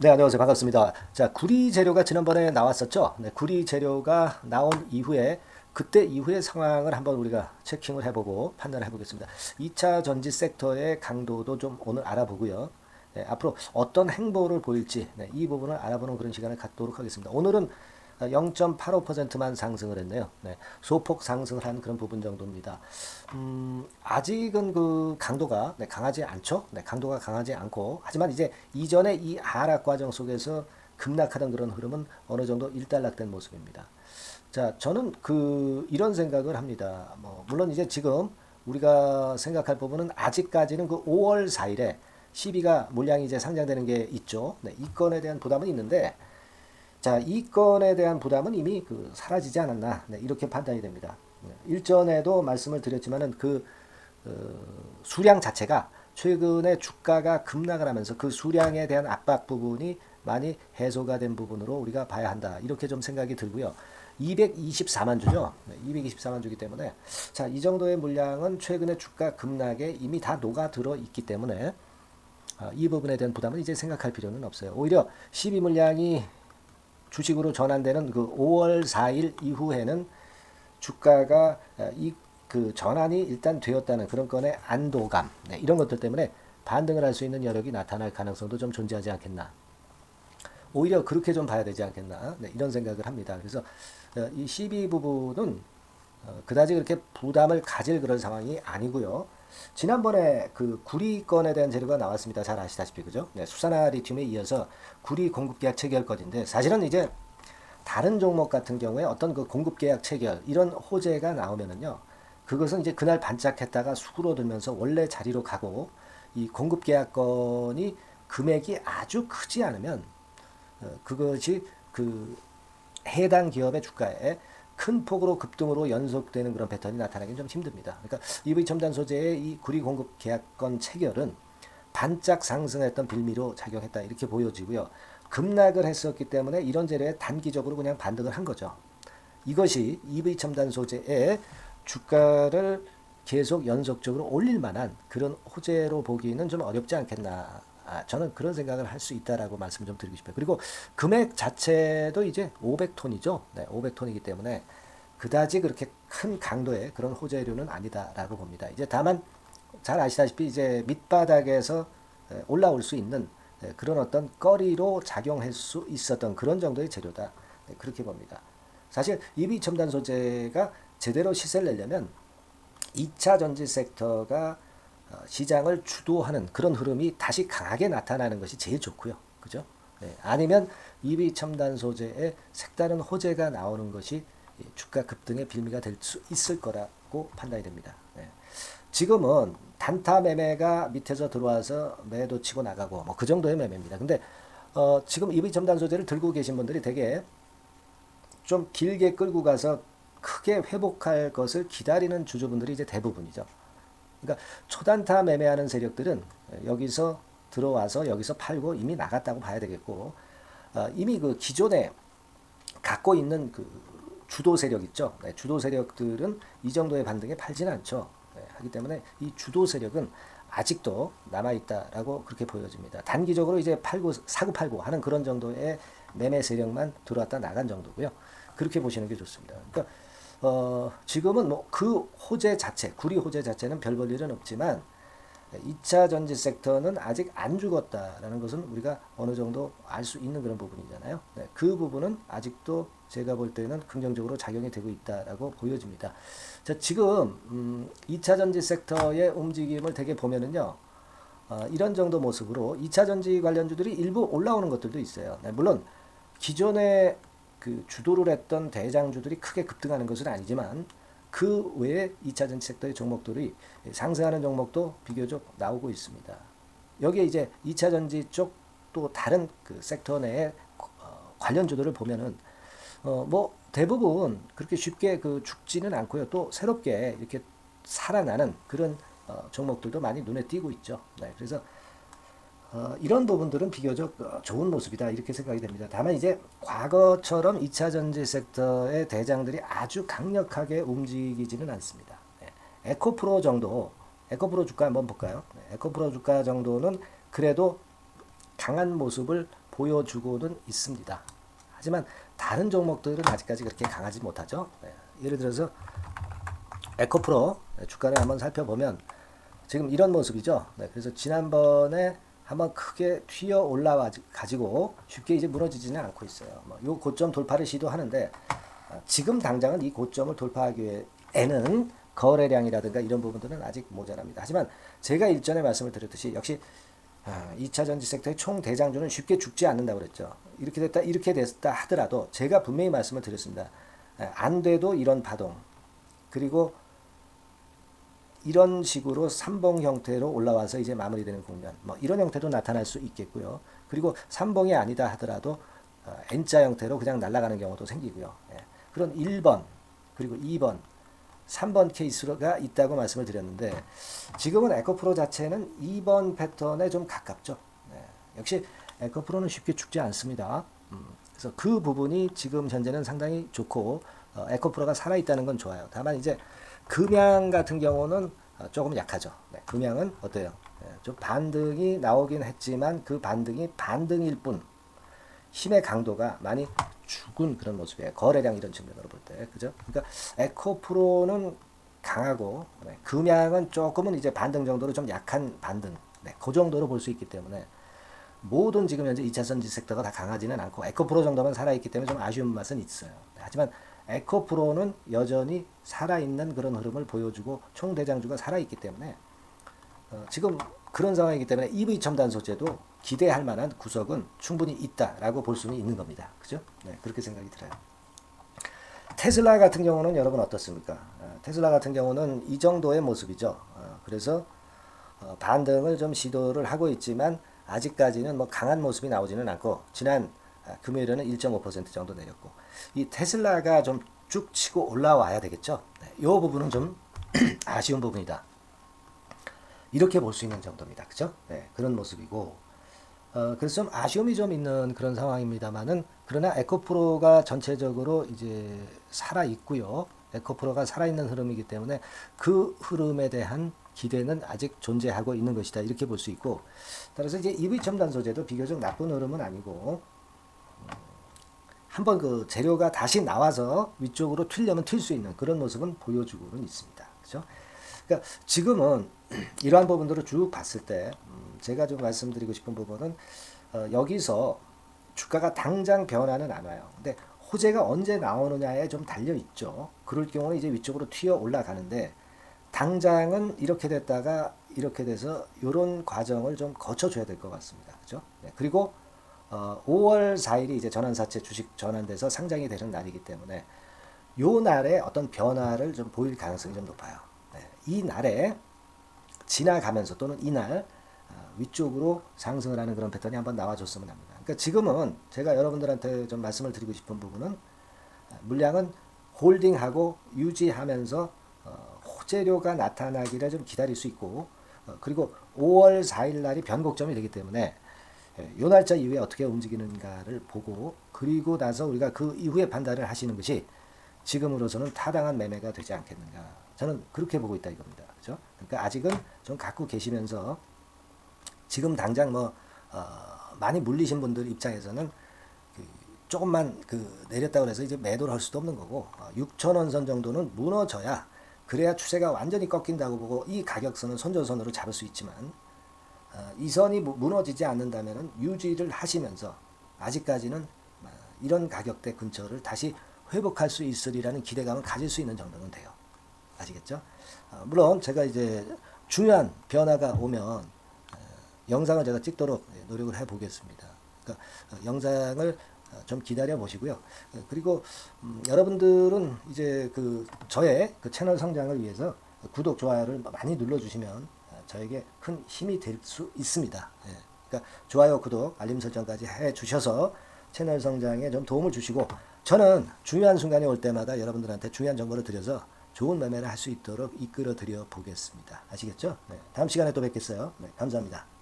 네, 안녕하세요. 반갑습니다. 자, 구리 재료가 지난번에 나왔었죠? 네, 구리 재료가 나온 이후에 그때 이후의 상황을 한번 우리가 체킹을 해보고 판단을 해보겠습니다. 2차 전지 섹터의 강도도 좀 오늘 알아보고요. 네, 앞으로 어떤 행보를 보일지 네, 이 부분을 알아보는 그런 시간을 갖도록 하겠습니다. 오늘은 0.85%만 상승을 했네요. 네, 소폭 상승을 한 그런 부분 정도입니다. 아직은 그 강도가 네, 강하지 않죠. 네, 강도가 강하지 않고 하지만 이제 이전에 이 하락 과정 속에서 급락하던 그런 흐름은 어느 정도 일단락된 모습입니다. 자, 저는 그 이런 생각을 합니다. 뭐 물론 이제 지금 우리가 생각할 부분은 아직까지는 그 5월 4일에 시비가 물량이 이제 상장되는 게 있죠. 네, 이 건에 대한 부담은 있는데 자, 이 건에 대한 부담은 이미 그 사라지지 않았나 네, 이렇게 판단이 됩니다. 네, 일전에도 말씀을 드렸지만은 그 어, 수량 자체가 최근에 주가가 급락을 하면서 그 수량에 대한 압박 부분이 많이 해소가 된 부분으로 우리가 봐야 한다. 이렇게 좀 생각이 들고요. 224만 주죠. 네, 224만 주기 때문에 자, 이 정도의 물량은 최근에 주가 급락에 이미 다 녹아들어 있기 때문에 이 부분에 대한 부담은 이제 생각할 필요는 없어요. 오히려 12 물량이 주식으로 전환되는 그 5월 4일 이후에는 주가가 이 그 전환이 일단 되었다는 그런 건의 안도감 네, 이런 것들 때문에 반등을 할 수 있는 여력이 나타날 가능성도 좀 존재하지 않겠나. 오히려 그렇게 좀 봐야 되지 않겠나. 네, 이런 생각을 합니다. 그래서 이 CB 부분은 그다지 그렇게 부담을 가질 그런 상황이 아니고요. 지난번에 그 구리 건에 대한 재료가 나왔습니다. 잘 아시다시피 그죠? 네, 수산화 리튬에 이어서 구리 공급 계약 체결 건인데 사실은 이제 다른 종목 같은 경우에 어떤 그 공급 계약 체결 이런 호재가 나오면은요. 그것은 이제 그날 반짝했다가 수그러들면서 원래 자리로 가고 이 공급 계약건이 금액이 아주 크지 않으면 그것이 그 해당 기업의 주가에 큰 폭으로 급등으로 연속되는 그런 패턴이 나타나기는 좀 힘듭니다. 그러니까 EV 첨단 소재의 이 구리 공급 계약건 체결은 반짝 상승했던 빌미로 작용했다 이렇게 보여지고요. 급락을 했었기 때문에 이런 재료에 단기적으로 그냥 반등을 한 거죠. 이것이 EV 첨단 소재의 주가를 계속 연속적으로 올릴 만한 그런 호재로 보기는 좀 어렵지 않겠나. 저는 그런 생각을 할 수 있다라고 말씀 좀 드리고 싶어요. 그리고 금액 자체도 이제 500톤이죠. 네, 500톤이기 때문에 그다지 그렇게 큰 강도의 그런 호재료는 아니다라고 봅니다. 이제 다만 잘 아시다시피 이제 밑바닥에서 올라올 수 있는 그런 어떤 거리로 작용할 수 있었던 그런 정도의 재료다. 그렇게 봅니다. 사실 EV 첨단 소재가 제대로 시세를 내려면 2차 전지 섹터가 시장을 주도하는 그런 흐름이 다시 강하게 나타나는 것이 제일 좋고요. 그죠? 네. 아니면 EV 첨단 소재에 색다른 호재가 나오는 것이 주가 급등의 빌미가 될 수 있을 거라고 판단이 됩니다. 네. 지금은 단타 매매가 밑에서 들어와서 매도 치고 나가고 뭐 그 정도의 매매입니다. 근데 지금 EV 첨단 소재를 들고 계신 분들이 되게 좀 길게 끌고 가서 크게 회복할 것을 기다리는 주주분들이 이제 대부분이죠. 그러니까 초단타 매매하는 세력들은 여기서 들어와서 여기서 팔고 이미 나갔다고 봐야 되겠고 이미 그 기존에 갖고 있는 그 주도 세력 있죠. 네, 주도 세력들은 이 정도의 반등에 팔지는 않죠. 네, 하기 때문에 이 주도 세력은 아직도 남아 있다라고 그렇게 보여집니다. 단기적으로 이제 팔고 사고 팔고 하는 그런 정도의 매매 세력만 들어왔다 나간 정도고요. 그렇게 보시는 게 좋습니다. 그러니까 지금은 뭐 그 호재 자체, 구리 호재 자체는 별 볼 일은 없지만 2차 전지 섹터는 아직 안 죽었다라는 것은 우리가 어느 정도 알 수 있는 그런 부분이잖아요. 네, 그 부분은 아직도 제가 볼 때는 긍정적으로 작용이 되고 있다라고 보여집니다. 자, 지금 2차 전지 섹터의 움직임을 되게 보면은요. 이런 정도 모습으로 2차 전지 관련주들이 일부 올라오는 것들도 있어요. 네, 물론 기존에 그 주도를 했던 대장주들이 크게 급등하는 것은 아니지만 그 외에 2차 전지 섹터의 종목들이 상승하는 종목도 비교적 나오고 있습니다. 여기에 이제 2차 전지 쪽 또 다른 그 섹터 내의 관련주들을 보면은 뭐 대부분 그렇게 쉽게 그 죽지는 않고요. 또 새롭게 이렇게 살아나는 그런 종목들도 많이 눈에 띄고 있죠. 네, 그래서 이런 부분들은 비교적 좋은 모습이다 이렇게 생각이 됩니다. 다만 이제 과거처럼 2차 전지 섹터의 대장들이 아주 강력하게 움직이지는 않습니다. 네. 에코프로 정도, 에코프로 주가 한번 볼까요? 네. 에코프로 주가 정도는 그래도 강한 모습을 보여주고는 있습니다. 하지만 다른 종목들은 아직까지 그렇게 강하지 못하죠. 네. 예를 들어서 에코프로 주가를 한번 살펴보면 지금 이런 모습이죠. 네. 그래서 지난번에 한번 크게 튀어 올라와 가지고 쉽게 이제 무너지지는 않고 있어요. 요 고점 돌파를 시도하는데 지금 당장은 이 고점을 돌파하기 위해는 거래량이라든가 이런 부분들은 아직 모자랍니다. 하지만 제가 일전에 말씀을 드렸듯이 역시 2차 전지 섹터의 총 대장주는 쉽게 죽지 않는다고 그랬죠. 이렇게 됐다 하더라도 제가 분명히 말씀을 드렸습니다. 안 돼도 이런 파동, 그리고 이런 식으로 삼봉 형태로 올라와서 이제 마무리되는 국면, 뭐 이런 형태로 나타날 수 있겠고요. 그리고 삼봉이 아니다 하더라도 N자 형태로 그냥 날아가는 경우도 생기고요. 그런 1번 그리고 2번 3번 케이스가 있다고 말씀을 드렸는데 지금은 에코프로 자체는 2번 패턴에 좀 가깝죠. 역시 에코프로는 쉽게 죽지 않습니다. 그래서 그 부분이 지금 현재는 상당히 좋고 에코프로가 살아있다는 건 좋아요. 다만 이제 금양 같은 경우는 조금 약하죠. 금양은 어때요? 좀 반등이 나오긴 했지만 그 반등이 반등일 뿐 힘의 강도가 많이 죽은 그런 모습이에요. 거래량 이런 측면으로 볼 때. 그죠? 그러니까 에코프로는 강하고 금양은 조금은 이제 반등 정도로 좀 약한 반등. 그 정도로 볼 수 있기 때문에 모든 지금 현재 2차 전지 섹터가 다 강하지는 않고 에코프로 정도만 살아있기 때문에 좀 아쉬운 맛은 있어요. 하지만 에코프로는 여전히 살아있는 그런 흐름을 보여주고 총대장주가 살아있기 때문에 지금 그런 상황이기 때문에 EV 첨단 소재도 기대할 만한 구석은 충분히 있다라고 볼 수는 있는 겁니다. 그죠? 그렇게 생각이 들어요. 테슬라 같은 경우는 여러분 어떻습니까? 테슬라 같은 경우는 이 정도의 모습이죠. 그래서 반등을 좀 시도를 하고 있지만 아직까지는 뭐 강한 모습이 나오지는 않고 지난 금요일에는 1.5% 정도 내렸고 이 테슬라가 좀 쭉 치고 올라와야 되겠죠. 이 부분은 좀 아쉬운 부분이다. 이렇게 볼 수 있는 정도입니다. 그죠? 그런 모습이고 그래서 좀 아쉬움이 좀 있는 그런 상황입니다만은 그러나 에코프로가 전체적으로 이제 살아 있고요. 에코프로가 살아있는 흐름이기 때문에 그 흐름에 대한 기대는 아직 존재하고 있는 것이다. 이렇게 볼 수 있고 따라서 이제 EV 첨단 소재도 비교적 나쁜 흐름은 아니고 한번 그 재료가 다시 나와서 위쪽으로 튀려면 튈 수 있는 그런 모습은 보여주고는 있습니다. 그죠? 그러니까 지금은 이러한 부분들을 쭉 봤을 때 제가 좀 말씀드리고 싶은 부분은 여기서 주가가 당장 변화는 안 와요. 근데 호재가 언제 나오느냐에 좀 달려 있죠. 그럴 경우는 이제 위쪽으로 튀어 올라가는데 당장은 이렇게 됐다가 이렇게 돼서 이런 과정을 좀 거쳐줘야 될 것 같습니다. 그죠? 그리고 5월 4일이 이제 전환사채 주식 전환돼서 상장이 되는 날이기 때문에 요 날에 어떤 변화를 좀 보일 가능성이 좀 높아요. 이 날에 지나가면서 또는 이날 위쪽으로 상승을 하는 그런 패턴이 한번 나와줬으면 합니다. 그러니까 지금은 제가 여러분들한테 좀 말씀을 드리고 싶은 부분은 물량은 홀딩하고 유지하면서 호재료가 나타나기를 좀 기다릴 수 있고 그리고 5월 4일 날이 변곡점이 되기 때문에 요 날짜 이후에 어떻게 움직이는가를 보고 그리고 나서 우리가 그 이후에 판단을 하시는 것이 지금으로서는 타당한 매매가 되지 않겠는가. 저는 그렇게 보고 있다 이겁니다. 그죠? 그러니까 아직은 좀 갖고 계시면서 지금 당장 많이 물리신 분들 입장에서는 조금만 내렸다고 해서 이제 매도를 할 수도 없는 거고 6,000원 선 정도는 무너져야 그래야 추세가 완전히 꺾인다고 보고 이 가격선은 손절선으로 잡을 수 있지만 이 선이 무너지지 않는다면 유지를 하시면서 아직까지는 이런 가격대 근처를 다시 회복할 수 있으리라는 기대감을 가질 수 있는 정도는 돼요. 아시겠죠? 물론 제가 이제 중요한 변화가 오면 영상을 제가 찍도록 노력을 해 보겠습니다. 그러니까 영상을 좀 기다려 보시고요. 그리고 여러분들은 이제 저의 채널 성장을 위해서 구독, 좋아요를 많이 눌러주시면 저에게 큰 힘이 될 수 있습니다. 그러니까 좋아요, 구독, 알림 설정까지 해 주셔서 채널 성장에 좀 도움을 주시고 저는 중요한 순간이 올 때마다 여러분들한테 중요한 정보를 드려서 좋은 매매를 할 수 있도록 이끌어 드려 보겠습니다. 아시겠죠? 다음 시간에 또 뵙겠어요. 감사합니다.